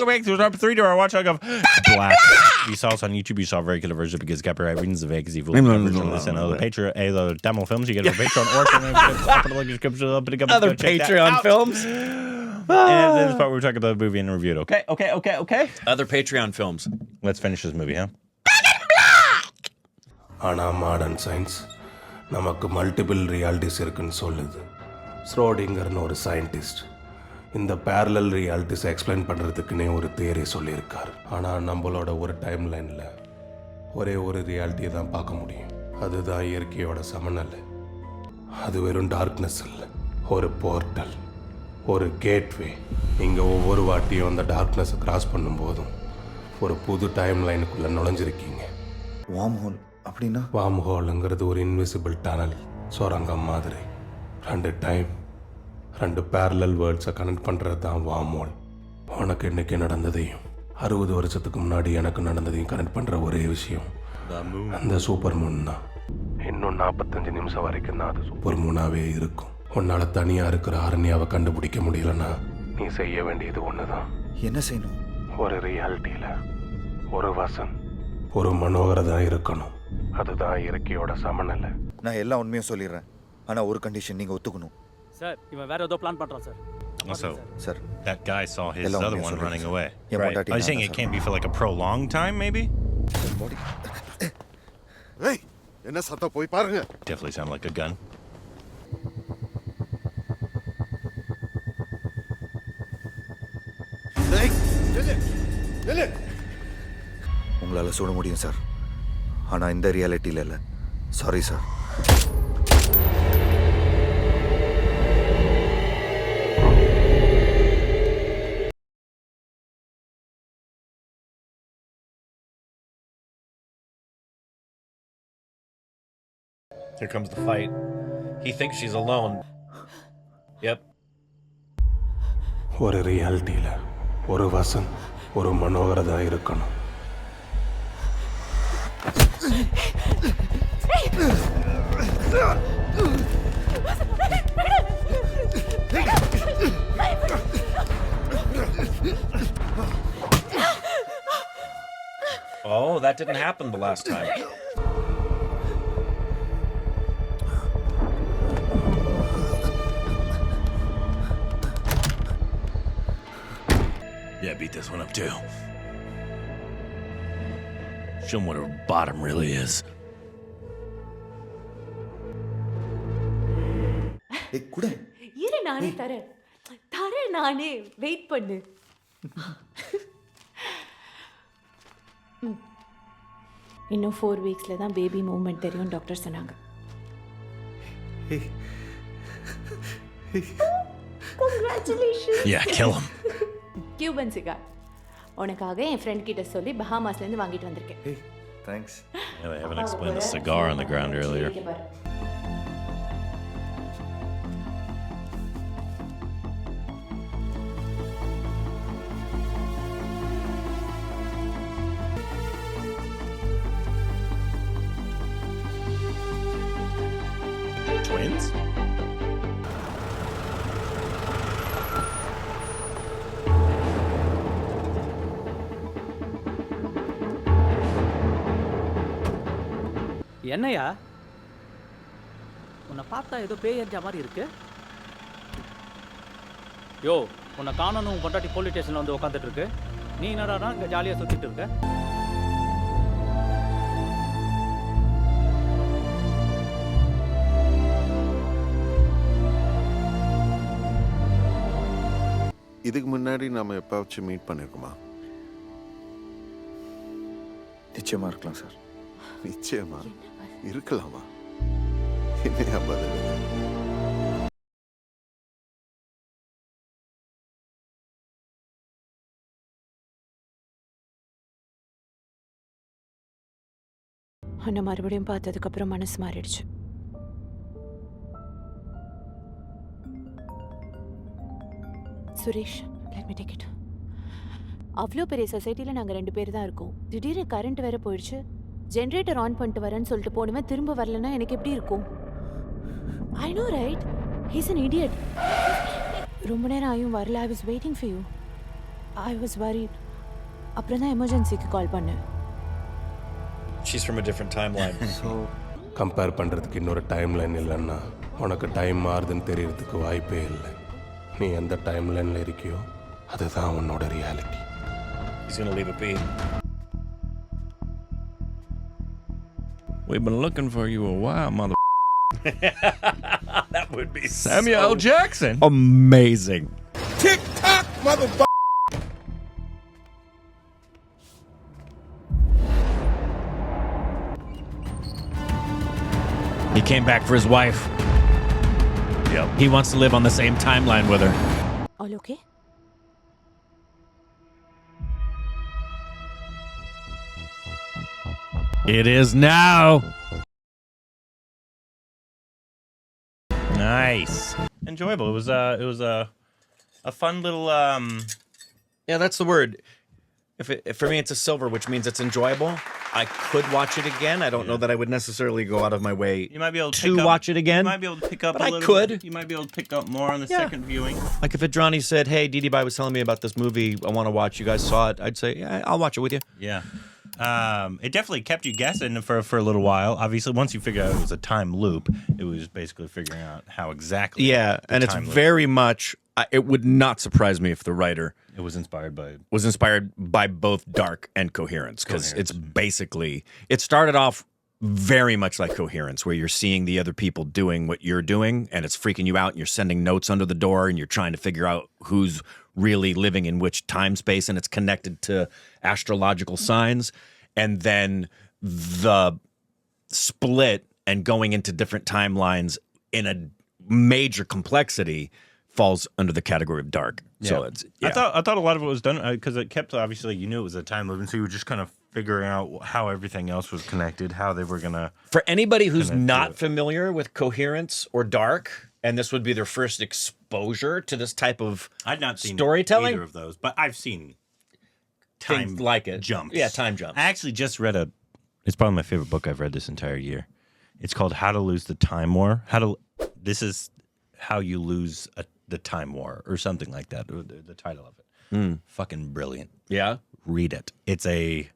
welcome back to top 3 to our watch log of Black. You saw us on YouTube. You saw a very killer version because copyright reasons of Vegas Evil. Listen to the Patreon, the demo films you get on Patreon or other Patreon films. And this part we're talking about the movie and reviewed. Okay. Other Patreon films. Let's finish this movie, huh? ஆனா modern science நமக்கு multiple realities இருக்குன்னு சொல்லுது. ஸ்ரோடிங்கர்னு ஒரு scientist இந்த parallel ரியாலிட்டிஸை explain பண்ணுறதுக்குன்னே ஒரு theory சொல்லியிருக்கார். ஆனால் நம்மளோட ஒரு டைம் லைனில் ஒரே ஒரு ரியாலிட்டியை தான் பார்க்க முடியும். அதுதான் இயற்கையோட சமநிலை. அது வெறும் டார்க்னஸ் இல்லை, ஒரு போர்ட்டல், ஒரு கேட்வே. நீங்கள் ஒவ்வொரு வாட்டியும் அந்த டார்க்னஸை கிராஸ் பண்ணும்போதும் ஒரு புது டைம் லைனுக்குள்ளே நுழைஞ்சிருக்கீங்க. வார்ம் ஹோல் அப்படின்னா? வார்ம் ஹோலுங்கிறது ஒரு இன்விசிபிள் டனல், சுரங்கம் மாதிரி. 2 டைம் 2 பேரலல் வேர்ல்ட்ஸை கனெக்ட் பண்ணுறது தான் வார்ம் ஹோல். உனக்கு இன்னைக்கு நடந்ததையும் 60 வருஷத்துக்கு முன்னாடி எனக்கு நடந்ததையும் கனெக்ட் பண்ணுற ஒரே விஷயம் அந்த சூப்பர் மூன் தான். இன்னும் 45 நிமிஷம் வரைக்கும் தான் அது சூப்பர் மூனாகவே இருக்கும். உன்னால் தனியாக இருக்கிற அரண்யாவை கண்டுபிடிக்க முடியலன்னா நீ செய்ய வேண்டியது ஒன்று தான். என்ன செய்யணும்? ஒரு ரியாலிட்டியில் ஒரு வசன், ஒரு மனோகரதான் இருக்கணும். அதுதான் இயற்கையோட சமநிலை. நான் எல்லா உண்மையும் சொல்லிடுறேன், ஆனால் ஒரு கண்டிஷன் நீங்கள் ஒத்துக்கணும். சார் இவன் வேற ஏதோ பிளான் பண்றான் sir. Also, Sir, that guy saw his other one running away. Yeah, Right. I was saying it can't be for like a prolonged time, maybe? Hey, என்ன சத்தம் போய் பாருங்க. Definitely sounded like a gun. Hey, நில்லு. உங்களால் சுட முடியும் sir, ஆனால் இந்த ரியாலிட்டியில் இல்லை. Sorry sir. Here comes the fight. He thinks she's alone. Yep. ஒரு ரியாலிட்டியில் ஒரு வசன், ஒரு மனோகரதான் இருக்கணும். Oh, that didn't happen the last time. Yeah, beat this one up too. Show him what her bottom really is. கூட இரு நானே தரேன் நானே. Wait பண்ணு. இன்னும் 4 வீக்ஸில் தான் பேபி மூவ்மெண்ட் தெரியும் டாக்டர் சொன்னாங்க. Congratulations. Yeah, kill him. Cuban Sikar உனக்காக என் ஃப்ரெண்ட் கிட்ட சொல்லி பஹாமாஸ்லேருந்து வாங்கிட்டு வந்திருக்கேன். Hey, thanks. Yeah, they haven't explained the cigar on the ground earlier. Twins? என்னையா உன்னை பார்த்தா ஏதோ பேய் எறிஞ்ச மாதிரி இருக்கு. யோ, உன்னை காணணும் உன் பொண்டாட்டி போலீஸ் ஸ்டேஷனில் வந்து உட்காந்துட்டு இருக்கு. நீ என்னடா இங்கே ஜாலியாக சுற்றிட்டு இருக்க? இதுக்கு முன்னாடி நாம எப்பவாச்சும் மீட் பண்ணிருக்கோமா? நிச்சயமாக இருக்கலாம் சார். நிச்சயமா இருக்கலாமா? என்னையா பதில்? உன்னை மறுபடியும் பார்த்ததுக்கப்புறம் மனசு மாறிடுச்சு. Suresh, let me take it. அவ்வளோ பெரிய சொசைட்டியில் நாங்கள் 2 பேர் தான் இருக்கோம். திடீர்னு கரண்ட் வேற போயிடுச்சு. ஜென்ரேட்டர் ஆன் பண்ணிட்டு வரேன்னு சொல்லிட்டு போனுவேன். திரும்ப வரலன்னா எனக்கு எப்படி இருக்கும்? I know right, he's an idiot. ரொம்ப நேரம் ஆயும் வரல. I was waiting for you. I was worried. அப்புறம் தான் எமர்ஜென்சிக்கு கால் பண்ணேன். She's from a different timeline. So compare பண்ணுறதுக்கு இன்னொரு டைம் லைன் இல்லைன்னா உனக்கு டைம் மாறுதுன்னு தெரியறதுக்கு வாய்ப்பே இல்லை. நீ எந்த டைம் லைனில் இருக்கியோ அதுதான் உன்னோட reality. He's gonna leave it be. We've been looking for you a while, mother. That would be Samuel L. so... Jackson. Amazing. TikTok, motherfucker! He came back for his wife. Yep. He wants to live on the same timeline with her. All okay? It is now. Nice. Enjoyable. It was a fun little Yeah, that's the word. If for me it's a silver, which means it's enjoyable. I could watch it again. I don't know that I would necessarily go out of my way you might be able to to pick up, watch it again. You might be able to pick up But a I little could. bit. You might be able to pick up more on the Yeah. second viewing. Like if Adrani said, "Hey, Didi Bai was telling me about this movie. I want to watch. You guys saw it." I'd say, "Yeah, I'll watch it with you." Yeah. It definitely kept you guessing for a little while. Obviously, once you figure out it was a time loop, it was basically figuring out how exactly. Yeah, the and it's time loop- very much. It would not surprise me if the writer It was inspired by. was inspired by both Dark and Coherence, because it's basically, it started off very much like Coherence, where you're seeing the other people doing what you're doing, and it's freaking you out, and you're sending notes under the door, and you're trying to figure out who's really living in which time space, and it's connected to astrological signs. And then the split and going into different timelines in a major complexity falls under the category of Dark. So it's, I thought a lot of it was done because it kept, obviously you knew it was a time loop, and so you were just kind of figuring out how everything else was connected, how they were gonna. For anybody who's Connect to not it. familiar with Coherence or Dark, and this would be their first exposure to this type of I'd not seen storytelling, either of those, but I've seen time things like it. jumps. Yeah, time jumps. I actually just read it's probably my favorite book I've read this entire year. It's called How to Lose the Time War. This is how you lose the time war, or something like that. The title of it. Fucking brilliant. Yeah. Read it. It's a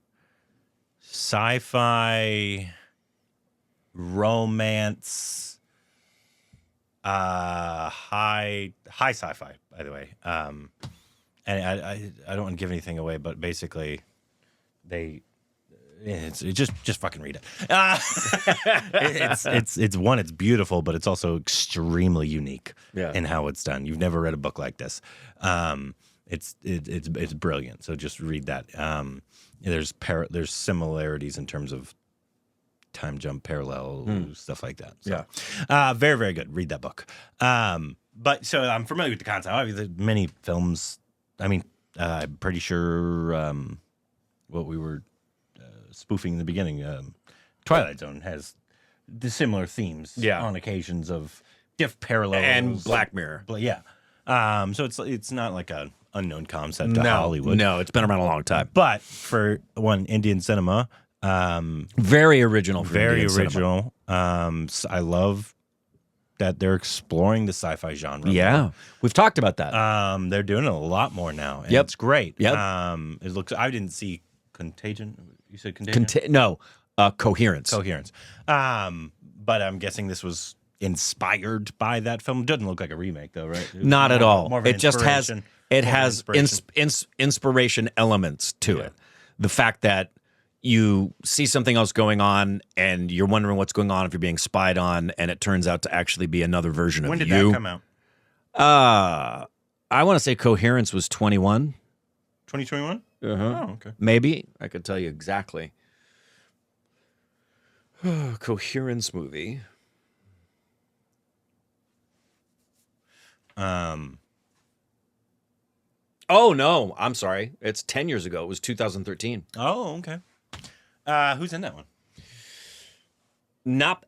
sci-fi romance, high sci-fi, by the way. And I don't want to give anything away, but basically, it's just fucking read it. It's beautiful, but it's also extremely unique in how it's done. You've never read a book like this. It's brilliant. So just read that. There's similarities in terms of time jump, parallel stuff like that. So, very, very good. Read that book. But so I'm familiar with the concept. Obviously, many films. I mean, I'm pretty sure what we were spoofing in the beginning. Twilight Zone has the similar themes on occasions of diff parallels And Black Mirror. Yeah. So it's not like an unknown concept to Hollywood. No, it's been around a long time. But for one, Indian cinema, Very original. For very Indian cinema. original. I love that they're exploring the sci-fi genre. Yeah, we've talked about that. They're doing it a lot more now. And Yep. it's great. Yep. It looks. I didn't see Contagion. You said Contagion. Coherence. Coherence. But I'm guessing this was inspired by that film. Doesn't look like a remake though, right? Not at all. More of an It just has inspiration. inspiration elements to it. The fact that you see something else going on and you're wondering what's going on if you're being spied on, and it turns out to actually be another version of When did you. that come out? I want to say Coherence was 21. 2021. Uh-huh. Oh, okay. Maybe. I could tell you exactly. Coherence movie. Oh, no. I'm sorry. It's 10 years ago. It was 2013. Oh, okay. Who's in that one? Not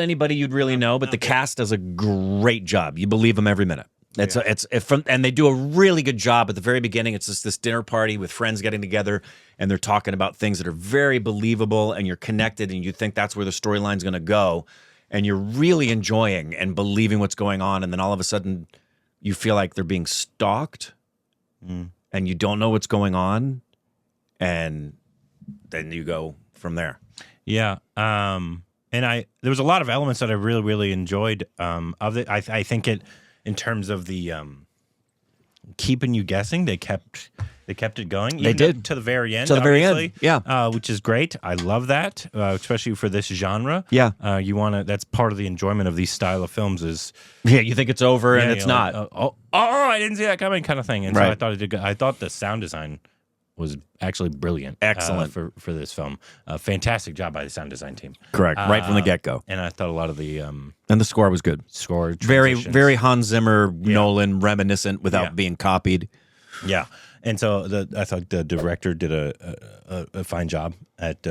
anybody you'd really know, but the cast does a great job. You believe them every minute. And they do a really good job at the very beginning. It's just this dinner party with friends getting together, and they're talking about things that are very believable, and you're connected, and you think that's where the storyline's going to go, and you're really enjoying and believing what's going on, and then all of a sudden you feel like they're being stalked, and you don't know what's going on, and then you go from there. Yeah. And there was a lot of elements that I really, really enjoyed of it. I think it, in terms of the keeping you guessing, they kept it going. They did to the very end. To the very end, yeah. Which is great. I love that, especially for this genre. Yeah. You want to. That's part of the enjoyment of these style of films. Is You think it's over, and it's not. Like, I didn't see that coming, kind of thing. And Right. so I thought it did good. I thought the sound design was actually brilliant. Excellent. For this film. Fantastic job by the sound design team. Correct, right from the get-go. And I thought a lot of the And the score was good. score Very, transitions- very Hans Zimmer, Nolan reminiscent without being copied. Yeah, and so I thought the director did a fine job at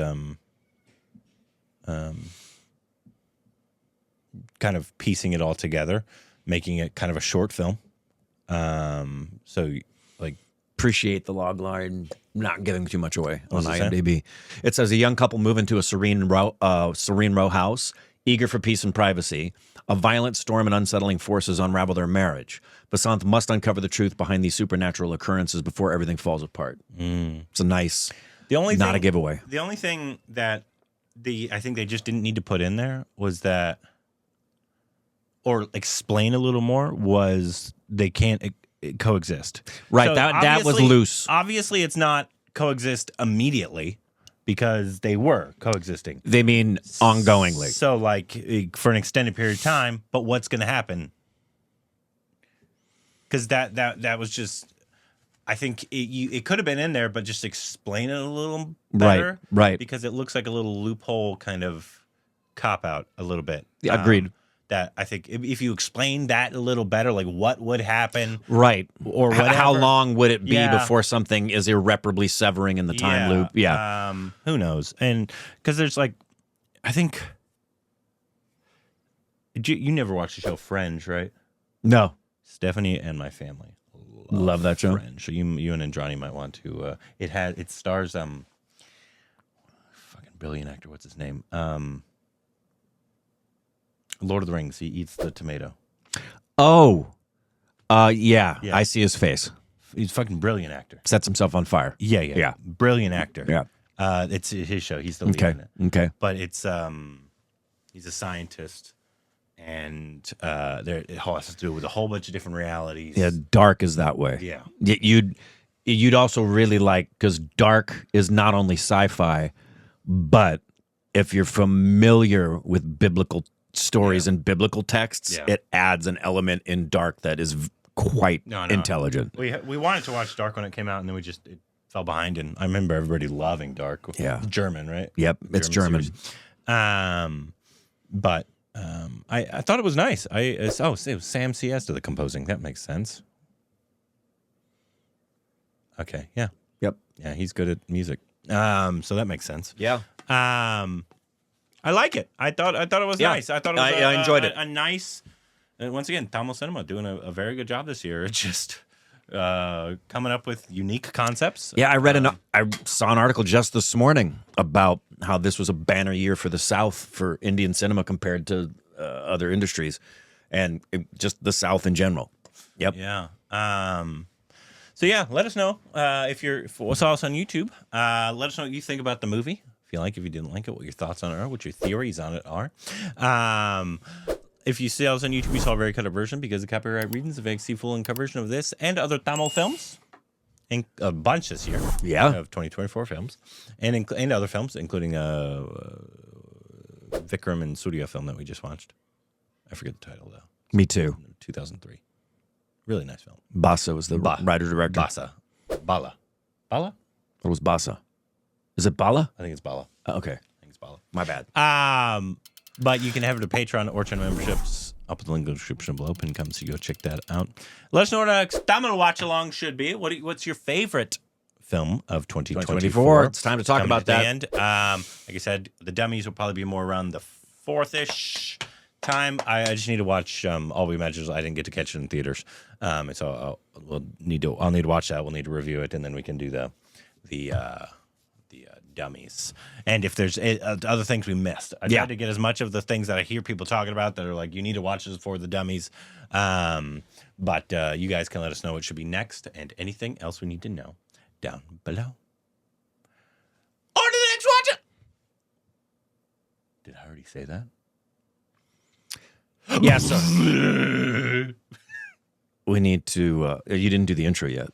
kind of piecing it all together, making it kind of a short film. So like, Appreciate the log line, not giving too much away on What's it say? IMDb. It says a young couple move into a serene row house, eager for peace and privacy. A violent storm and unsettling forces unravel their marriage. Vasant must uncover the truth behind these supernatural occurrences before everything falls apart. It's a nice, not a giveaway. The only thing that I think they just didn't need to put in there was that, or explain a little more, was they can't coexist. Right, So that was obviously- loose. Obviously, it's not coexist immediately because they were coexisting. They mean ongoingly. So, like, for an extended period of time, but what's going to happen? Because that was just, I think it could have been in there, but just explain it a little better. Right. Because it looks like a little loophole kind of cop out a little bit. Yeah, agreed. That I think if you explain that a little better, like what would happen, Right. or whatever. How long would it be Yeah. before something is irreparably severing in the time loop? Yeah. Who knows? And because there's like, I think you never watched the show Fringe, right? No. Stephanie and my family Love that show. Fringe. So you and Andrani might want to. It stars fucking brilliant actor. What's his name? Lord of the Rings. He eats the tomato. Oh. Yeah. Yeah. I see his face. He's a fucking brilliant actor. Sets himself on fire. Yeah. Brilliant actor. Yeah. It's his show. He's the lead Okay. in it. Okay. But it's he's a scientist, and it has to do with a whole bunch of different realities. Yeah. Dark is that way. Yeah. You'd also really like, because Dark is not only sci-fi, but if you're familiar with biblical stories and biblical texts, it adds an element in Dark that is quite intelligent. We wanted to watch Dark when it came out, and then it fell behind. And I remember everybody loving Dark. Yeah. German, right? Yep, it's German. Series. But I thought it was nice. It was Sam Siesta the composing. That makes sense. Okay, yeah. Yep. Yeah, he's good at music. So that makes sense. Yeah. I like it. I thought it was nice. I thought it was I enjoyed it. A nice. Once again, Tamil cinema doing a very good job this year. It's just coming up with unique concepts. Yeah, I saw an article just this morning about how this was a banner year for the South for Indian cinema compared to other industries, and just the South in general. Yep. Yeah. So yeah, let us know if you saw us on YouTube. Let us know what you think about the movie. If you didn't like it, what your thoughts on it are, what your theories on it are. If you see us on YouTube, you saw a very cut version because of copyright reasons. A vague full version of this and other Tamil films, and a bunch this year. Yeah, of 2024 films, and other films, including Vikram and Surya film that we just watched. I forget the title though. Me too. 2003. Really nice film. Basa was the writer-director. Bala. Or was Basa? Is it Bala? I think it's Bala. Okay. I think it's Bala. My bad. But you can have it to Patreon or channel memberships. I'll put the link in the description below. Pin comes, so you go check that out. Let us know what our Tamil watch along should be. What's your favorite film of 2024? It's time to talk about that. that. End. Like I said, the dummies will probably be more around the 4th-ish time. I just need to watch All We Imagine. I didn't get to catch it in theaters, so I'll need to watch that. We'll need to review it, and then we can do the dummies. And if there's other things we missed, I tried to get as much of the things that I hear people talking about that are like, you need to watch this for the dummies. But you guys can let us know what should be next and anything else we need to know down below. On to the next watch. Did I already say that? Yeah, so we need to. You didn't do the intro yet.